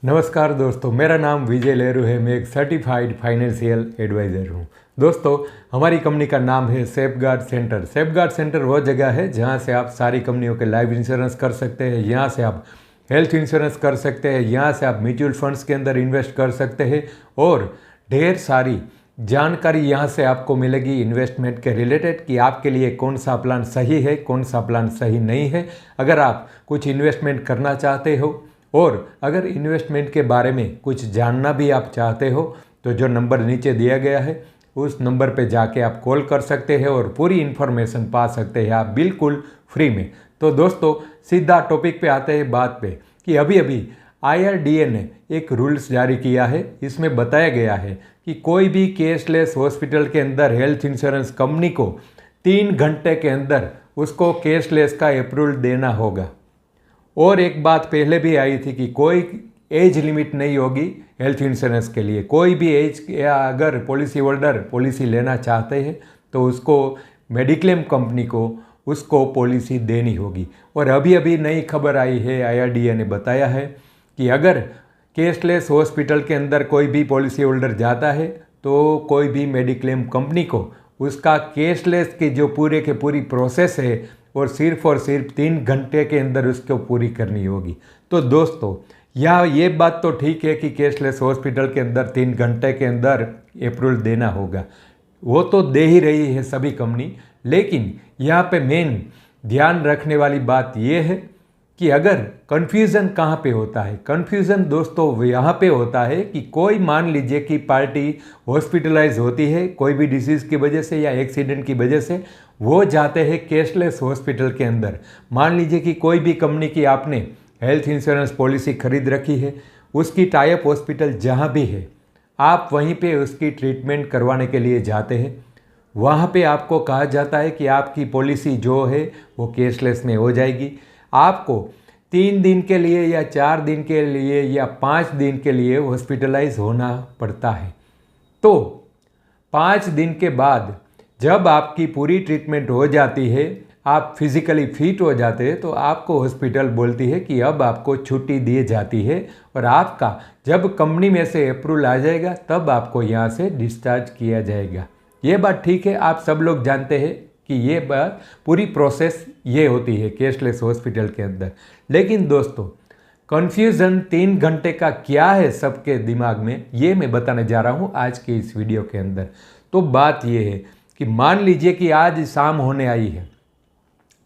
नमस्कार दोस्तों, मेरा नाम विजय लेरू है। मैं एक सर्टिफाइड फाइनेंशियल एडवाइज़र हूँ। दोस्तों, हमारी कंपनी का नाम है सेफगार्ड सेंटर। सेफगार्ड सेंटर वो जगह है जहाँ से आप सारी कंपनियों के लाइफ इंश्योरेंस कर सकते हैं, यहाँ से आप हेल्थ इंश्योरेंस कर सकते हैं, यहाँ से आप म्यूचुअल फंड्स के अंदर इन्वेस्ट कर सकते हैं और ढेर सारी जानकारी यहाँ से आपको मिलेगी इन्वेस्टमेंट के रिलेटेड कि आपके लिए कौन सा प्लान सही है, कौन सा प्लान सही नहीं है। अगर आप कुछ इन्वेस्टमेंट करना चाहते हो और अगर इन्वेस्टमेंट के बारे में कुछ जानना भी आप चाहते हो तो जो नंबर नीचे दिया गया है उस नंबर पे जाके आप कॉल कर सकते हैं और पूरी इन्फॉर्मेशन पा सकते हैं आप बिल्कुल फ्री में। तो दोस्तों, सीधा टॉपिक पे आते हैं बात पे कि अभी अभी IRDA ने एक रूल्स जारी किया है। इसमें बताया गया है कि कोई भी कैशलेस हॉस्पिटल के अंदर हेल्थ इंश्योरेंस कंपनी को 3 घंटे के अंदर उसको कैशलेस का अप्रूवल देना होगा। और एक बात पहले भी आई थी कि कोई एज लिमिट नहीं होगी हेल्थ इंश्योरेंस के लिए। कोई भी एज या अगर पॉलिसी होल्डर पॉलिसी लेना चाहते हैं तो उसको मेडिक्लेम कंपनी को उसको पॉलिसी देनी होगी। और अभी अभी नई खबर आई है, IRDA ने बताया है कि अगर कैशलेस हॉस्पिटल के अंदर कोई भी पॉलिसी होल्डर जाता है तो कोई भी मेडिक्लेम कंपनी को उसका कैशलेस की जो पूरे के पूरी प्रोसेस है और सिर्फ 3 घंटे के अंदर उसको पूरी करनी होगी। तो दोस्तों, ये बात तो ठीक है कि कैशलेस हॉस्पिटल के अंदर 3 घंटे के अंदर अप्रूवल देना होगा, वो तो दे ही रही है सभी कंपनी। लेकिन यहाँ पे मेन ध्यान रखने वाली बात ये है कि अगर कन्फ्यूज़न कहाँ पे होता है। कन्फ्यूज़न दोस्तों यहाँ पे होता है कि कोई मान लीजिए कि पार्टी हॉस्पिटलाइज होती है कोई भी डिसीज़ की वजह से या एक्सीडेंट की वजह से, वो जाते हैं कैशलेस हॉस्पिटल के अंदर। मान लीजिए कि कोई भी कंपनी की आपने हेल्थ इंश्योरेंस पॉलिसी खरीद रखी है, उसकी टाइप हॉस्पिटल जहाँ भी है आप वहीं पे उसकी ट्रीटमेंट करवाने के लिए जाते हैं। वहाँ पे आपको कहा जाता है कि आपकी पॉलिसी जो है वो कैशलेस में हो जाएगी। आपको 3 दिन के लिए या 4 दिन के लिए या 5 दिन के लिए हॉस्पिटलाइज होना पड़ता है। तो 5 दिन के बाद जब आपकी पूरी ट्रीटमेंट हो जाती है, आप फिज़िकली फिट हो जाते हैं, तो आपको हॉस्पिटल बोलती है कि अब आपको छुट्टी दी जाती है और आपका जब कंपनी में से अप्रूवल आ जाएगा तब आपको यहाँ से डिस्चार्ज किया जाएगा। ये बात ठीक है, आप सब लोग जानते हैं कि ये बात पूरी प्रोसेस ये होती है कैशलेस हॉस्पिटल के अंदर। लेकिन दोस्तों, कन्फ्यूज़न 3 घंटे का क्या है सबके दिमाग में, ये मैं बताने जा रहा हूँ आज के इस वीडियो के अंदर। तो बात ये है कि मान लीजिए कि आज शाम होने आई है,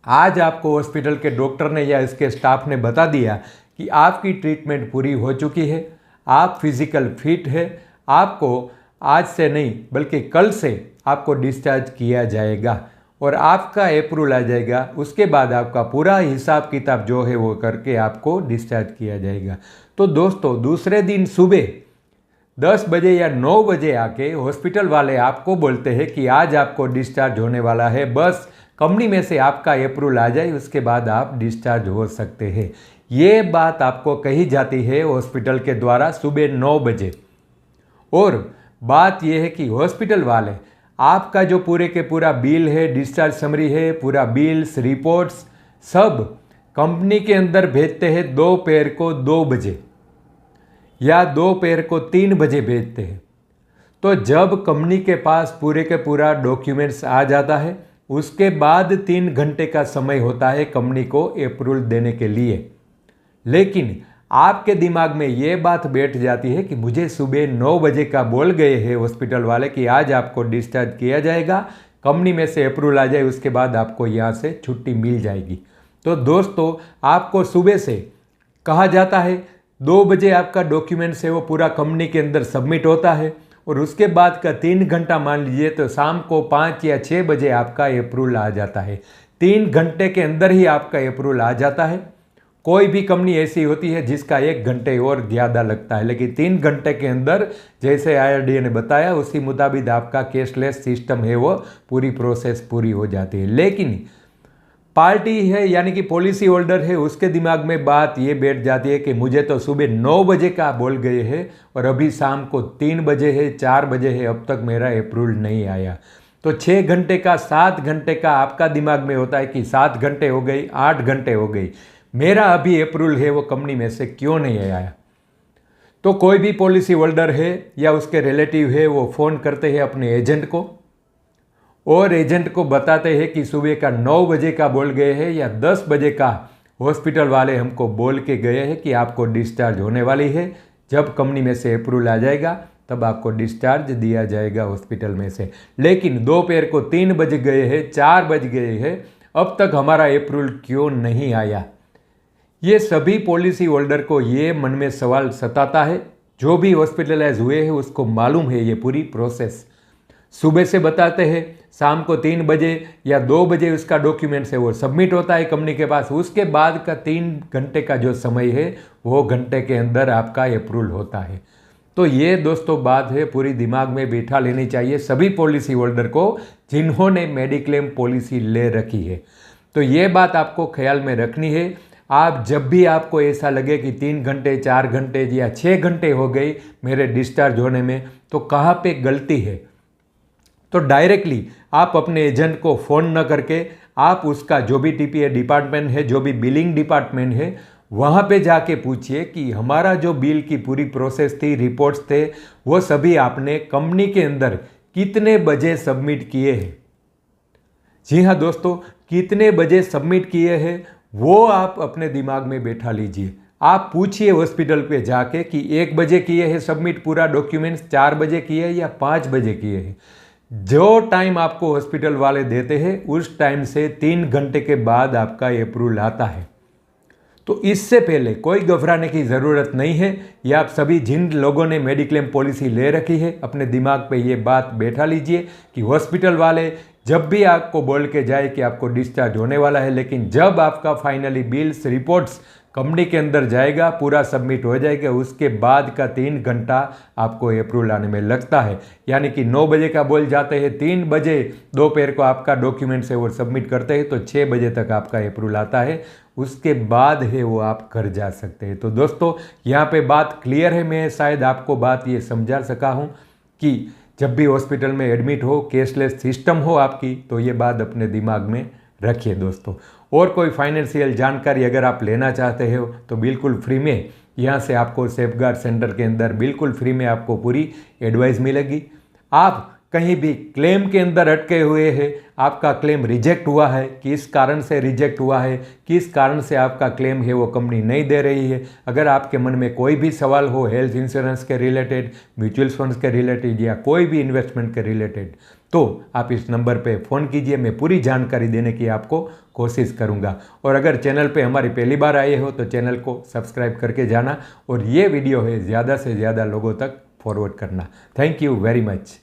आज आपको हॉस्पिटल के डॉक्टर ने या इसके स्टाफ ने बता दिया कि आपकी ट्रीटमेंट पूरी हो चुकी है, आप फिज़िकल फिट है, आपको आज से नहीं बल्कि कल से आपको डिस्चार्ज किया जाएगा और आपका अप्रूवल आ जाएगा। उसके बाद आपका पूरा हिसाब किताब जो है वो करके आपको डिस्चार्ज किया जाएगा। तो दोस्तों, दूसरे दिन सुबह 10 बजे या 9 बजे आके हॉस्पिटल वाले आपको बोलते हैं कि आज आपको डिस्चार्ज होने वाला है, बस कंपनी में से आपका अप्रूवल आ जाए उसके बाद आप डिस्चार्ज हो सकते हैं। ये बात आपको कही जाती है हॉस्पिटल के द्वारा सुबह 9 बजे। और बात यह है कि हॉस्पिटल वाले आपका जो पूरे के पूरा बिल है, डिस्चार्ज समरी है, पूरा बिल्स रिपोर्ट्स सब कंपनी के अंदर भेजते हैं दोपहर को 2 बजे या दोपहर को 3 बजे भेजते हैं। तो जब कंपनी के पास पूरे के पूरा डॉक्यूमेंट्स आ जाता है उसके बाद 3 घंटे का समय होता है कंपनी को अप्रूवल देने के लिए। लेकिन आपके दिमाग में ये बात बैठ जाती है कि मुझे सुबह 9 बजे का बोल गए हैं हॉस्पिटल वाले कि आज आपको डिस्चार्ज किया जाएगा, कंपनी में से अप्रूवल आ जाए उसके बाद आपको यहाँ से छुट्टी मिल जाएगी। तो दोस्तों, आपको सुबह से कहा जाता है 2 बजे आपका डॉक्यूमेंट्स है वो पूरा कंपनी के अंदर सबमिट होता है और उसके बाद का 3 घंटा मान लीजिए तो शाम को 5 या 6 बजे आपका अप्रूवल आ जाता है। 3 घंटे के अंदर ही आपका अप्रूवल आ जाता है। कोई भी कंपनी ऐसी होती है जिसका 1 घंटे और ज़्यादा लगता है, लेकिन 3 घंटे के अंदर जैसे IRDA ने बताया उसी मुताबिक आपका कैशलेस सिस्टम है वो पूरी प्रोसेस पूरी हो जाती है। लेकिन पार्टी है यानी कि पॉलिसी होल्डर है उसके दिमाग में बात ये बैठ जाती है कि मुझे तो सुबह 9 बजे का बोल गए हैं और अभी शाम को 3 बजे है, 4 बजे है, अब तक मेरा अप्रूवल नहीं आया। तो 6 घंटे का 7 घंटे का आपका दिमाग में होता है कि 7 घंटे हो गई, 8 घंटे हो गई, मेरा अभी अप्रूवल है वो कंपनी में से क्यों नहीं आया। तो कोई भी पॉलिसी होल्डर है या उसके रिलेटिव है वो फ़ोन करते हैं अपने एजेंट को और एजेंट को बताते हैं कि सुबह का 9 बजे का बोल गए हैं या 10 बजे का हॉस्पिटल वाले हमको बोल के गए हैं कि आपको डिस्चार्ज होने वाली है। जब कंपनी में से अप्रूवल आ जाएगा तब आपको डिस्चार्ज दिया जाएगा हॉस्पिटल में से। लेकिन दोपहर को 3 बज गए हैं, 4 बज गए हैं, अब तक हमारा अप्रूवल क्यों नहीं आया? ये सभी पॉलिसी होल्डर को ये मन में सवाल सताता है। जो भी हॉस्पिटलाइज हुए हैं उसको मालूम है ये पूरी प्रोसेस। सुबह से बताते हैं, शाम को 3 बजे या 2 बजे उसका डॉक्यूमेंट्स है वो सबमिट होता है कंपनी के पास। उसके बाद का 3 घंटे का जो समय है वो घंटे के अंदर आपका अप्रूवल होता है। तो ये दोस्तों बात है पूरी दिमाग में बैठा लेनी चाहिए सभी पॉलिसी होल्डर को जिन्होंने मेडिक्लेम पॉलिसी ले रखी है। तो ये बात आपको ख्याल में रखनी है। आप जब भी आपको ऐसा लगे कि 3 घंटे 4 घंटे या 6 घंटे हो गए मेरे डिस्चार्ज होने में, तो कहाँ पे गलती है, तो डायरेक्टली आप अपने एजेंट को फ़ोन न करके आप उसका जो भी टीपीए डिपार्टमेंट है, जो भी बिलिंग डिपार्टमेंट है, वहाँ पे जाके पूछिए कि हमारा जो बिल की पूरी प्रोसेस थी, रिपोर्ट्स थे, वो सभी आपने कंपनी के अंदर कितने बजे सबमिट किए हैं। जी हाँ दोस्तों, कितने बजे सबमिट किए हैं वो आप अपने दिमाग में बैठा लीजिए। आप पूछिए हॉस्पिटल पे जाके कि 1 बजे किए हैं सबमिट पूरा डॉक्यूमेंट्स, 4 बजे किए या 5 बजे किए हैं। जो टाइम आपको हॉस्पिटल वाले देते हैं उस टाइम से 3 घंटे के बाद आपका अप्रूवल आता है। तो इससे पहले कोई घबराने की ज़रूरत नहीं है। ये आप सभी जिन लोगों ने मेडिक्लेम पॉलिसी ले रखी है अपने दिमाग पे ये बात बैठा लीजिए कि हॉस्पिटल वाले जब भी आपको बोल के जाए कि आपको डिस्चार्ज होने वाला है, लेकिन जब आपका फाइनली बिल्स रिपोर्ट्स कंपनी के अंदर जाएगा, पूरा सबमिट हो जाएगा, उसके बाद का 3 घंटा आपको अप्रूवल आने में लगता है। यानी कि 9 बजे का बोल जाते हैं, 3 बजे दोपहर को आपका डॉक्यूमेंट है वो सबमिट करते हैं तो 6 बजे तक आपका अप्रूवल आता है। उसके बाद है वो आप घर जा सकते हैं। तो दोस्तों यहाँ पे बात क्लियर है। मैं शायद आपको बात ये समझा सका हूँ कि जब भी हॉस्पिटल में एडमिट हो, कैशलेस सिस्टम हो आपकी, तो ये बात अपने दिमाग में रखिए दोस्तों। और कोई फाइनेंशियल जानकारी अगर आप लेना चाहते हो तो बिल्कुल फ्री में यहाँ से आपको सेफगार्ड सेंटर के अंदर बिल्कुल फ्री में आपको पूरी एडवाइस मिलेगी। आप कहीं भी क्लेम के अंदर अटके हुए हैं, आपका क्लेम रिजेक्ट हुआ है, किस कारण से रिजेक्ट हुआ है, किस कारण से आपका क्लेम है वो कंपनी नहीं दे रही है, अगर आपके मन में कोई भी सवाल हो हेल्थ इंश्योरेंस के रिलेटेड, म्यूचुअल फंड्स के रिलेटेड या कोई भी इन्वेस्टमेंट के रिलेटेड, तो आप इस नंबर पे फ़ोन कीजिए। मैं पूरी जानकारी देने की आपको कोशिश करूंगा। और अगर चैनल पे हमारी पहली बार आए हो तो चैनल को सब्सक्राइब करके जाना और ये वीडियो है ज़्यादा से ज़्यादा लोगों तक फॉरवर्ड करना। Thank you very much.